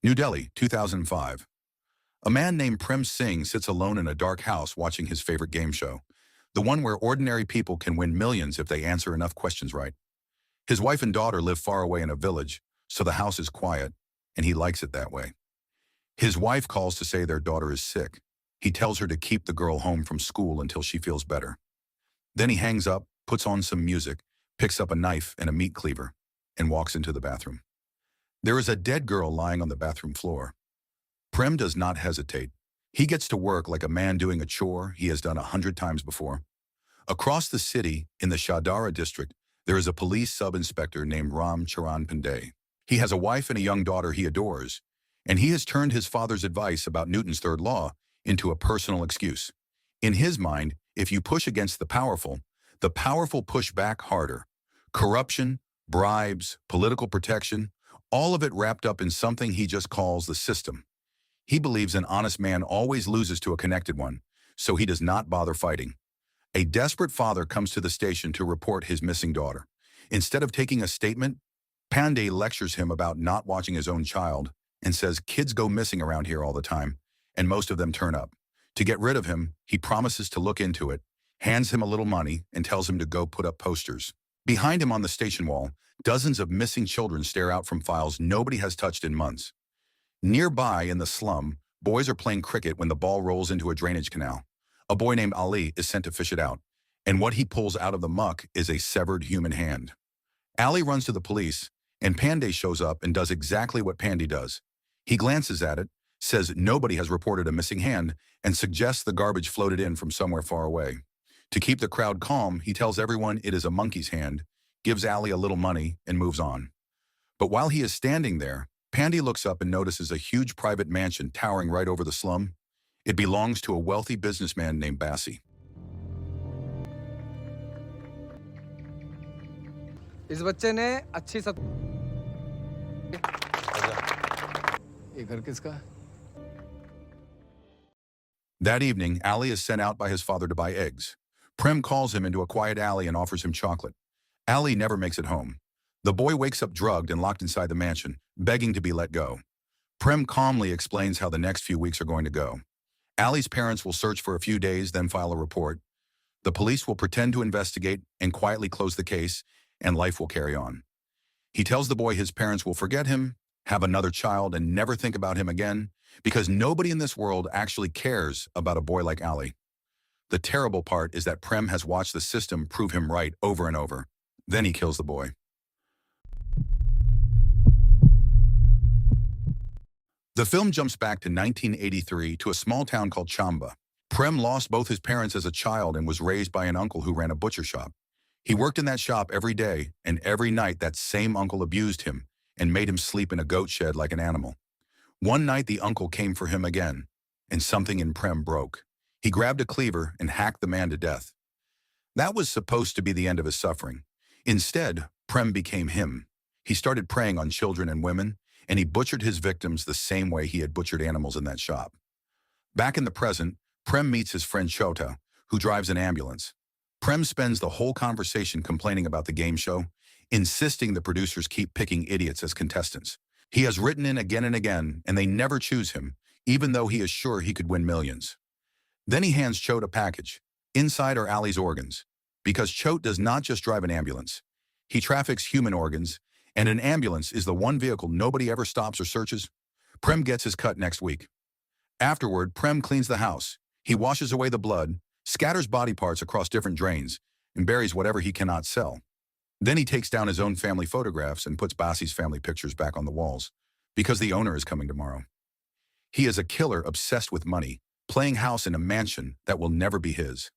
New Delhi, 2005. A man named Prem Singh sits alone in a dark house watching his favorite game show, the one where ordinary people can win millions if they answer enough questions right. His wife and daughter live far away in a village, so the house is quiet, and he likes it that way. His wife calls to say their daughter is sick. He tells her to keep the girl home from school until she feels better. Then he hangs up, puts on some music, picks up a knife and a meat cleaver, and walks into the bathroom. There is a dead girl lying on the bathroom floor. Prem does not hesitate. He gets to work like a man doing a chore he has done 100 times before. Across the city, in the Shadara district, there is a police sub-inspector named Ram Charan Pandey. He has a wife and a young daughter he adores, and he has turned his father's advice about Newton's third law into a personal excuse. In his mind, if you push against the powerful push back harder. Corruption, bribes, political protection, all of it wrapped up in something he just calls the system. He believes an honest man always loses to a connected one, so he does not bother fighting. A desperate father comes to the station to report his missing daughter. Instead of taking a statement, Pandey lectures him about not watching his own child and says kids go missing around here all the time, and most of them turn up. To get rid of him, he promises to look into it, hands him a little money, and tells him to go put up posters. Behind him on the station wall, dozens of missing children stare out from files nobody has touched in months. Nearby in the slum, boys are playing cricket when the ball rolls into a drainage canal. A boy named Ali is sent to fish it out, and what he pulls out of the muck is a severed human hand. Ali runs to the police, and Pandey shows up and does exactly what Pandey does. He glances at it, says nobody has reported a missing hand, and suggests the garbage floated in from somewhere far away. To keep the crowd calm, he tells everyone it is a monkey's hand, gives Ali a little money, and moves on. But while he is standing there, Pandey looks up and notices a huge private mansion towering right over the slum. It belongs to a wealthy businessman named Bassi. इस बच्चे ने अच्छी सब ये घर किसका है? That evening, Ali is sent out by his father to buy eggs. Prem calls him into a quiet alley and offers him chocolate. Ali never makes it home. The boy wakes up drugged and locked inside the mansion, begging to be let go. Prem calmly explains how the next few weeks are going to go. Ali's parents will search for a few days, then file a report. The police will pretend to investigate and quietly close the case, and life will carry on. He tells the boy his parents will forget him, have another child, and never think about him again, because nobody in this world actually cares about a boy like Ali. The terrible part is that Prem has watched the system prove him right over and over. Then he kills the boy. The film jumps back to 1983 to a small town called Chamba. Prem lost both his parents as a child and was raised by an uncle who ran a butcher shop. He worked in that shop every day, and every night that same uncle abused him and made him sleep in a goat shed like an animal. One night the uncle came for him again, and something in Prem broke. He grabbed a cleaver and hacked the man to death. That was supposed to be the end of his suffering. Instead, Prem became him. He started preying on children and women, and he butchered his victims the same way he had butchered animals in that shop. Back in the present, Prem meets his friend Chota, who drives an ambulance. Prem spends the whole conversation complaining about the game show, insisting the producers keep picking idiots as contestants. He has written in again and again, and they never choose him, even though he is sure he could win millions. Then he hands Chote a package. Inside are Ali's organs, because Chote does not just drive an ambulance. He traffics human organs, and an ambulance is the one vehicle nobody ever stops or searches. Prem gets his cut next week. Afterward, Prem cleans the house. He washes away the blood, scatters body parts across different drains, and buries whatever he cannot sell. Then he takes down his own family photographs and puts Bassi's family pictures back on the walls, because the owner is coming tomorrow. He is a killer obsessed with money, playing house in a mansion that will never be his.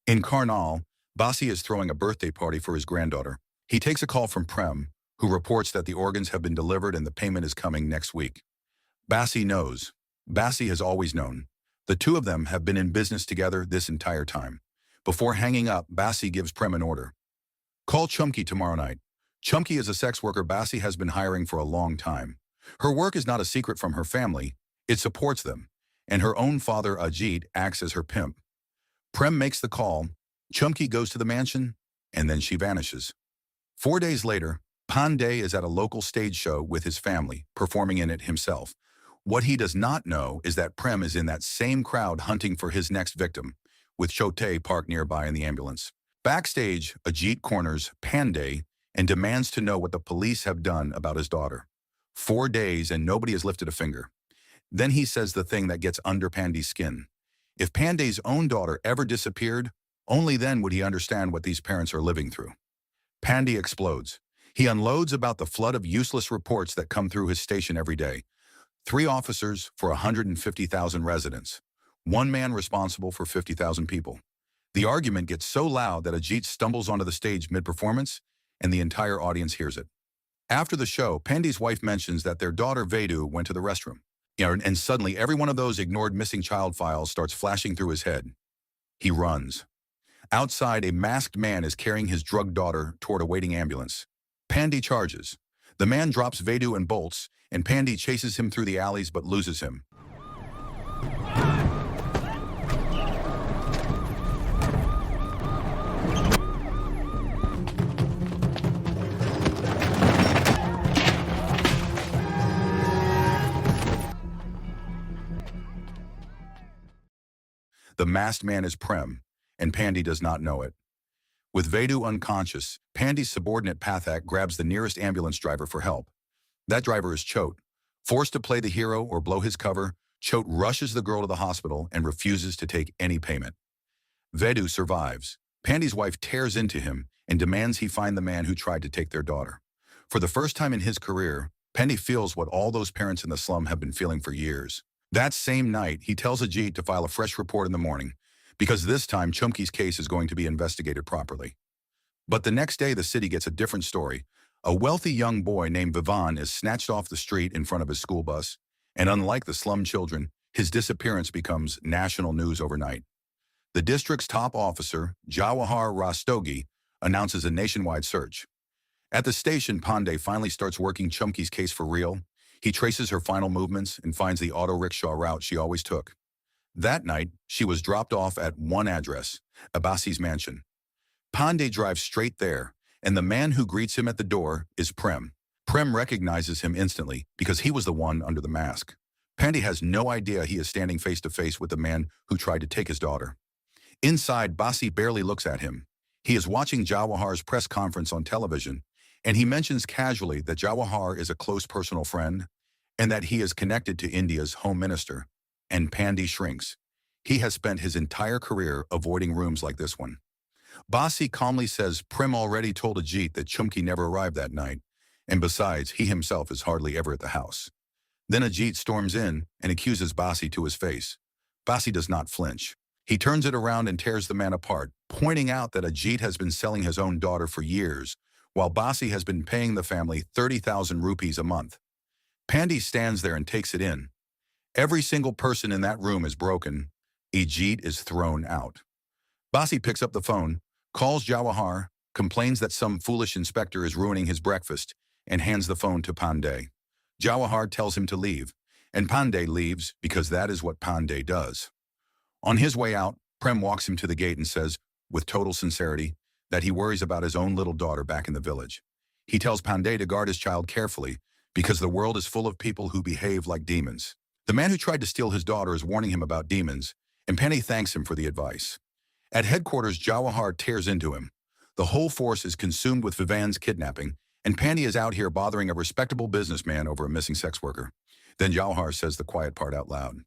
In Karnal, Bassi is throwing a birthday party for his granddaughter. He takes a call from Prem, who reports that the organs have been delivered and the payment is coming next week. Bassi knows. Bassi has always known. The two of them have been in business together this entire time. Before hanging up, Bassi gives Prem an order. Call Chumki tomorrow night. Chumki is a sex worker Bassi has been hiring for a long time. Her work is not a secret from her family. It supports them, and her own father, Ajit, acts as her pimp. Prem makes the call, Chumki goes to the mansion, and then she vanishes. 4 days later, Pandey is at a local stage show with his family, performing in it himself. What he does not know is that Prem is in that same crowd hunting for his next victim, with Chote parked nearby in the ambulance. Backstage, Ajit corners Pandey and demands to know what the police have done about his daughter. 4 days and nobody has lifted a finger. Then he says the thing that gets under Pandey's skin. If Pandey's own daughter ever disappeared, only then would he understand what these parents are living through. Pandey explodes. He unloads about the flood of useless reports that come through his station every day. 3 officers for 150,000 residents. 1 man responsible for 50,000 people. The argument gets so loud that Ajit stumbles onto the stage mid-performance, and the entire audience hears it. After the show, Pandey's wife mentions that their daughter Vedu went to the restroom. And suddenly every one of those ignored missing child files starts flashing through his head. He runs. Outside, a masked man is carrying his drugged daughter toward a waiting ambulance. Pandey charges. The man drops Vedu and bolts, and Pandey chases him through the alleys but loses him. The masked man is Prem, and Pandey does not know it. With Vedu unconscious, Pandey's subordinate Pathak grabs the nearest ambulance driver for help. That driver is Chote. Forced to play the hero or blow his cover, Chote rushes the girl to the hospital and refuses to take any payment. Vedu survives. Pandey's wife tears into him and demands he find the man who tried to take their daughter. For the first time in his career, Pandey feels what all those parents in the slum have been feeling for years. That same night, he tells Ajit to file a fresh report in the morning, because this time Chumki's case is going to be investigated properly. But the next day, the city gets a different story. A wealthy young boy named Vivan is snatched off the street in front of his school bus, and unlike the slum children, his disappearance becomes national news overnight. The district's top officer, Jawahar Rastogi, announces a nationwide search. At the station, Pandey finally starts working Chumki's case for real. He traces her final movements and finds the auto rickshaw route she always took. That night, she was dropped off at one address, Abbasi's mansion. Pandey drives straight there, and the man who greets him at the door is Prem. Prem recognizes him instantly because he was the one under the mask. Pandey has no idea he is standing face to face with the man who tried to take his daughter. Inside, Basi barely looks at him. He is watching Jawahar's press conference on television, and he mentions casually that Jawahar is a close personal friend and that he is connected to India's home minister. And Pandey shrinks. He has spent his entire career avoiding rooms like this one. Basi calmly says Prem already told Ajit that Chumki never arrived that night, and besides, he himself is hardly ever at the house. Then Ajit storms in and accuses Basi to his face. Basi does not flinch. He turns it around and tears the man apart, pointing out that Ajit has been selling his own daughter for years, while Basi has been paying the family 30,000 rupees a month. Pandey stands there and takes it in. Every single person in that room is broken. Ajit is thrown out. Basi picks up the phone, calls Jawahar, complains that some foolish inspector is ruining his breakfast, and hands the phone to Pandey. Jawahar tells him to leave, and Pandey leaves because that is what Pandey does. On his way out, Prem walks him to the gate and says, with total sincerity, that he worries about his own little daughter back in the village. He tells Pandey to guard his child carefully because the world is full of people who behave like demons. The man who tried to steal his daughter is warning him about demons, and Pandey thanks him for the advice. At headquarters, Jawahar tears into him. The whole force is consumed with Vivan's kidnapping, and Pandey is out here bothering a respectable businessman over a missing sex worker. Then Jawahar says the quiet part out loud.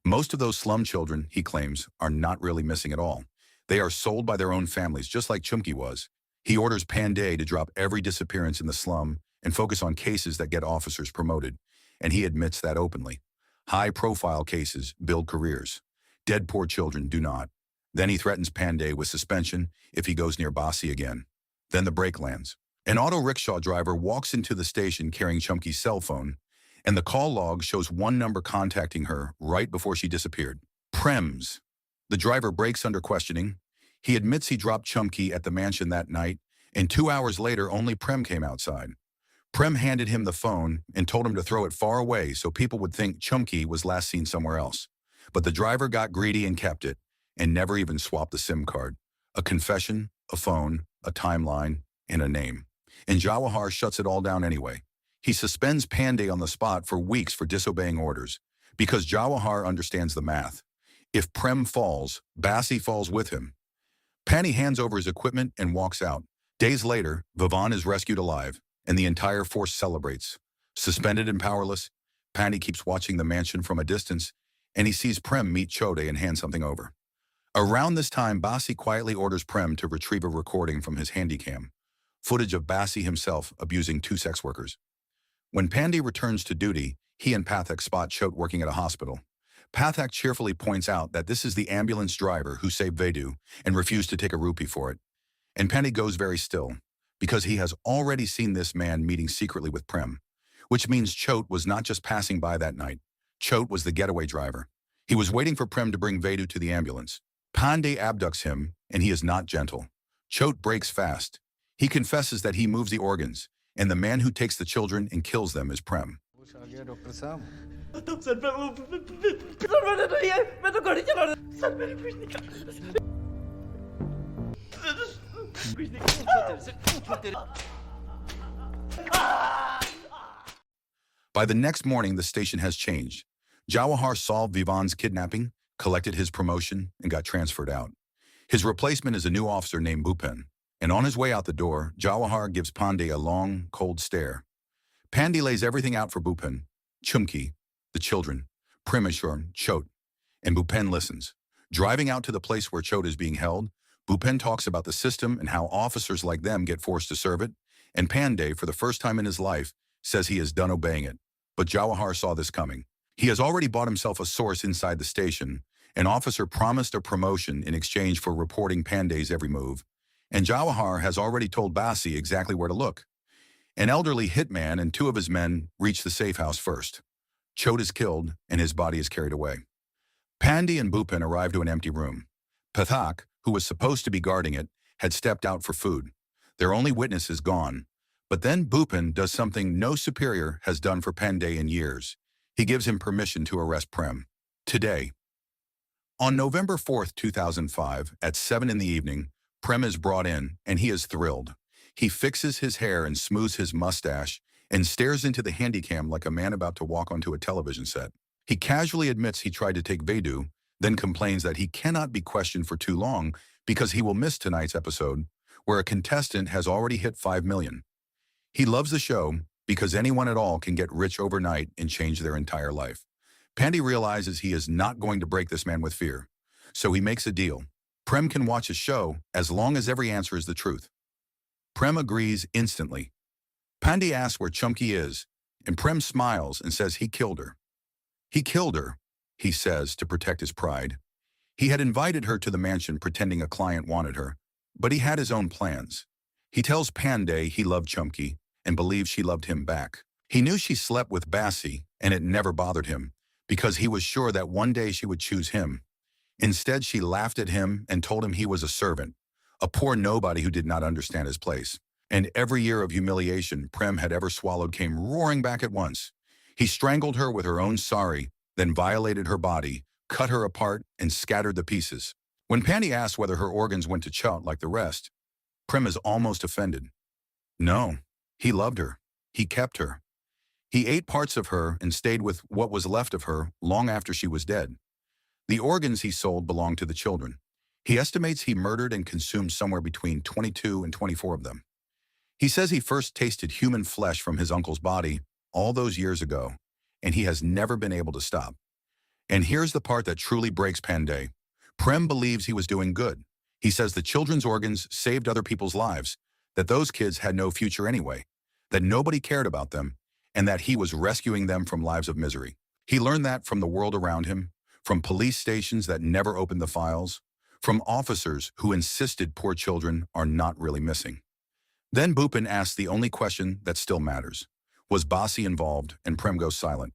Most of those slum children, he claims, are not really missing at all. They are sold by their own families, just like Chumki was. He orders Pandey to drop every disappearance in the slum and focus on cases that get officers promoted, and he admits that openly. High-profile cases build careers. Dead poor children do not. Then he threatens Pandey with suspension if he goes near Basi again. Then the brake lands. An auto rickshaw driver walks into the station carrying Chumki's cell phone, and the call log shows one number contacting her right before she disappeared. Prem's. The driver breaks under questioning. He admits he dropped Chumki at the mansion that night, and 2 hours later only Prem came outside. Prem handed him the phone and told him to throw it far away so people would think Chumki was last seen somewhere else. But the driver got greedy and kept it, and never even swapped the SIM card. A confession, a phone, a timeline, and a name. and Jawahar shuts it all down anyway. He suspends Pandey on the spot for weeks for disobeying orders, because Jawahar understands the math. If Prem falls, Basi falls with him. Pani hands over his equipment and walks out. Days later, Vivan is rescued alive, and the entire force celebrates. Suspended and powerless, Pani keeps watching the mansion from a distance, and he sees Prem meet Chode and hand something over. Around this time, Basi quietly orders Prem to retrieve a recording from his handycam, footage of Basi himself abusing 2 sex workers. When Pandey returns to duty, he and Pathak spot Chote working at a hospital. Pathak cheerfully points out that this is the ambulance driver who saved Vedu and refused to take a rupee for it. And Pandey goes very still, because he has already seen this man meeting secretly with Prem, which means Chote was not just passing by that night. Chote was the getaway driver. He was waiting for Prem to bring Vedu to the ambulance. Pandey abducts him, and he is not gentle. Chote breaks fast. He confesses that he moves the organs, and the man who takes the children and kills them is Prem. आ गया doctor साहब sir मैंने नहीं है मैं तो गाड़ी चला रहा सर मेरी कुछ नहीं By the next morning, the station has changed. Jawahar solved Vivan's kidnapping, collected his promotion, and got transferred out. His replacement is a new officer named Bhupen, and on his way out the door, Jawahar gives Pandey a long, cold stare. Pandey lays everything out for Bhupen, Chumki, the children, Primeshwar, Chote, and Bhupen listens. Driving out to the place where Chote is being held, Bhupen talks about the system and how officers like them get forced to serve it, and Pandey, for the first time in his life, says he is done obeying it. But Jawahar saw this coming. He has already bought himself a source inside the station. An officer promised a promotion in exchange for reporting Pandey's every move, and Jawahar has already told Basi exactly where to look. An elderly hitman and 2 of his men reach the safe house first. Chote is killed, and his body is carried away. Pandey and Bhupen arrive to an empty room. Pathak, who was supposed to be guarding it, had stepped out for food. Their only witness is gone. But then Bhupen does something no superior has done for Pandey in years. He gives him permission to arrest Prem. Today. On November 4th, 2005, at 7 in the evening, Prem is brought in, and he is thrilled. He fixes his hair and smooths his mustache and stares into the handycam like a man about to walk onto a television set. He casually admits he tried to take Vedu, then complains that he cannot be questioned for too long because he will miss tonight's episode, where a contestant has already hit 5 million. He loves the show because anyone at all can get rich overnight and change their entire life. Pandey realizes he is not going to break this man with fear, so he makes a deal. Prem can watch his show as long as every answer is the truth. Prem agrees instantly. Pandey asks where Chumki is, and Prem smiles and says he killed her. He killed her, he says, to protect his pride. He had invited her to the mansion pretending a client wanted her, but he had his own plans. He tells Pandey he loved Chumki and believes she loved him back. He knew she slept with Basi, and it never bothered him, because he was sure that one day she would choose him. Instead, she laughed at him and told him he was a servant, a poor nobody who did not understand his place. And every year of humiliation Prem had ever swallowed came roaring back at once. He strangled her with her own sari, then violated her body, cut her apart, and scattered the pieces. When Pandey asked whether her organs went to Chote like the rest, Prem is almost offended. No, he loved her. He kept her. He ate parts of her and stayed with what was left of her long after she was dead. The organs he sold belonged to the children. He estimates he murdered and consumed somewhere between 22 and 24 of them. He says he first tasted human flesh from his uncle's body all those years ago, and he has never been able to stop. And here's the part that truly breaks Pandey. Prem believes he was doing good. He says the children's organs saved other people's lives, that those kids had no future anyway, that nobody cared about them, and that he was rescuing them from lives of misery. He learned that from the world around him, from police stations that never opened the files, from officers who insisted poor children are not really missing. Then Bhupen asks the only question that still matters. Was Basi involved? And Prem goes silent.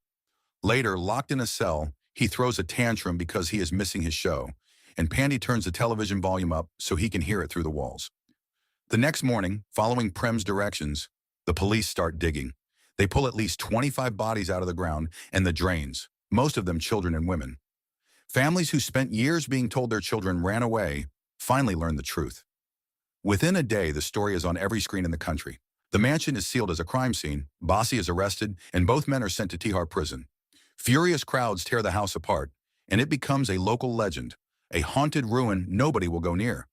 Later, locked in a cell, he throws a tantrum because he is missing his show, and Pandey turns the television volume up so he can hear it through the walls. The next morning, following Prem's directions, the police start digging. They pull at least 25 bodies out of the ground and the drains, most of them children and women. Families who spent years being told their children ran away finally learn the truth. Within a day, the story is on every screen in the country. The mansion is sealed as a crime scene, Bassi is arrested, and both men are sent to Tihar prison. Furious crowds tear the house apart, and it becomes a local legend, a haunted ruin nobody will go near.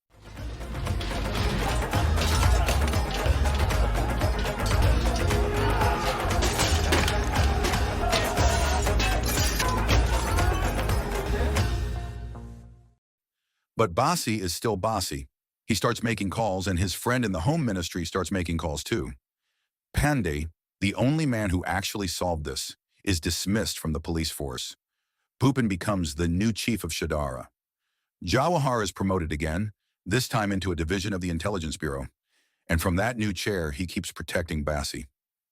But Bassi is still Bassi. He starts making calls, and his friend in the home ministry starts making calls too. Pandey, the only man who actually solved this, is dismissed from the police force. Bhupin becomes the new chief of Shadara. Jawahar is promoted again, this time into a division of the Intelligence Bureau. And from that new chair, he keeps protecting Bassi.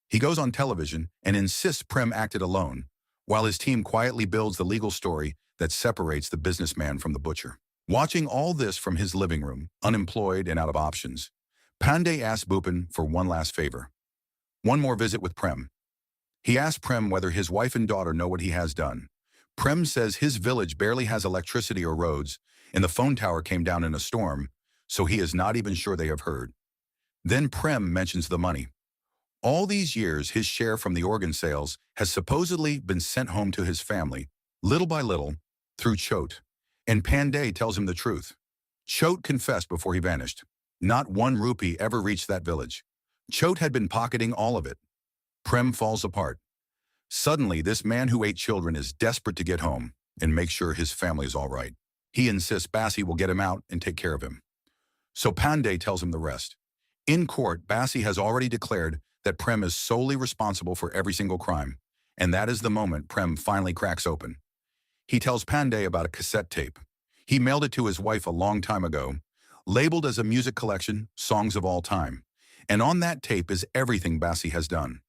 He goes on television and insists Prem acted alone, while his team quietly builds the legal story that separates the businessman from the butcher. Watching all this from his living room, unemployed and out of options, Pandey asks Bhupin for one last favor. One more visit with Prem. He asks Prem whether his wife and daughter know what he has done. Prem says his village barely has electricity or roads, and the phone tower came down in a storm, so he is not even sure they have heard. Then Prem mentions the money. All these years, his share from the organ sales has supposedly been sent home to his family, little by little, through Chot. And Pandey tells him the truth. Chot confessed before he vanished. Not 1 rupee ever reached that village. Chot had been pocketing all of it. Prem falls apart. Suddenly, this man who ate children is desperate to get home and make sure his family is all right. He insists Bassi will get him out and take care of him. So Pandey tells him the rest. In court, Bassi has already declared that Prem is solely responsible for every single crime, and that is the moment Prem finally cracks open. He tells Pandey about a cassette tape. He mailed it to his wife a long time ago, labeled as a music collection, Songs of All Time. And on that tape is everything Bassi has done.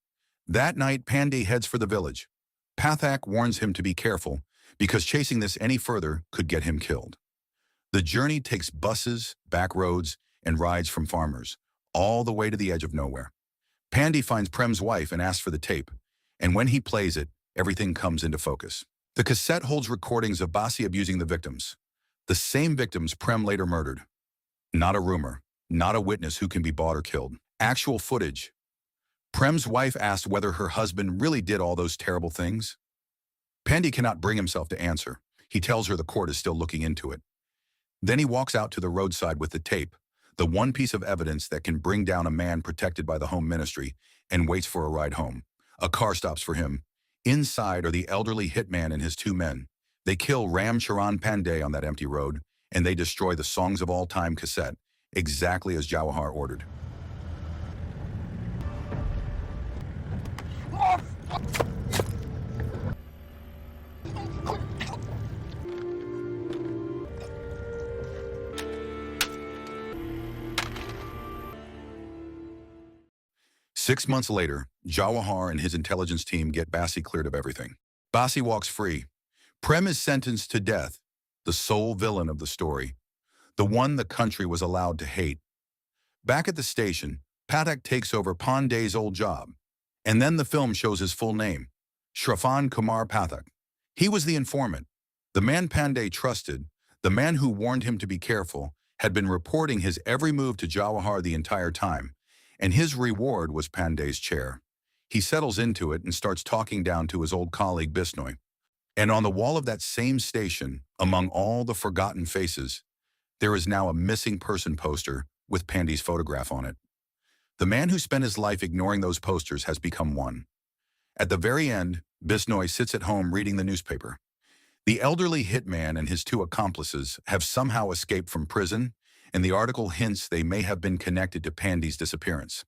That night, Pandey heads for the village. Pathak warns him to be careful, because chasing this any further could get him killed. The journey takes buses, back roads, and rides from farmers, all the way to the edge of nowhere. Pandey finds Prem's wife and asks for the tape, and when he plays it, everything comes into focus. The cassette holds recordings of Bassi abusing the victims, the same victims Prem later murdered. Not a rumor, not a witness who can be bought or killed. Actual footage. Prem's wife asked whether her husband really did all those terrible things. Pandey cannot bring himself to answer. He tells her the court is still looking into it. Then he walks out to the roadside with the tape, the one piece of evidence that can bring down a man protected by the home ministry, and waits for a ride home. A car stops for him. Inside are the elderly hitman and his 2 men. They kill Ram Charan Pandey on that empty road, and they destroy the Songs of All Time cassette, exactly as Jawahar ordered. Six months later, Jawahar and his intelligence team get Bassi cleared of everything. Bassi walks free. Prem is sentenced to death, the sole villain of the story, the one the country was allowed to hate. Back at the station, Pathak takes over Pandey's old job, and then the film shows his full name, Shrafan Kumar Pathak. He was the informant. The man Pandey trusted, the man who warned him to be careful, had been reporting his every move to Jawahar the entire time, and his reward was Pandey's chair. He settles into it and starts talking down to his old colleague Bisnoy. And on the wall of that same station, among all the forgotten faces, there is now a missing person poster with Pandey's photograph on it. The man who spent his life ignoring those posters has become one. At the very end, Bisnoy sits at home reading the newspaper. The elderly hitman and his 2 accomplices have somehow escaped from prison, and the article hints they may have been connected to Pandey's disappearance.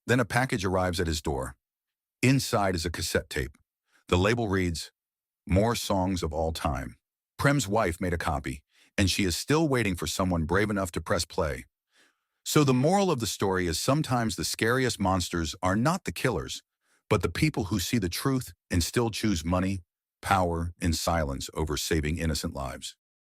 Then a package arrives at his door. Inside is a cassette tape. The label reads, More Songs of All Time. Prem's wife made a copy, and she is still waiting for someone brave enough to press play. So the moral of the story is sometimes the scariest monsters are not the killers, but the people who see the truth and still choose money, power, and silence over saving innocent lives.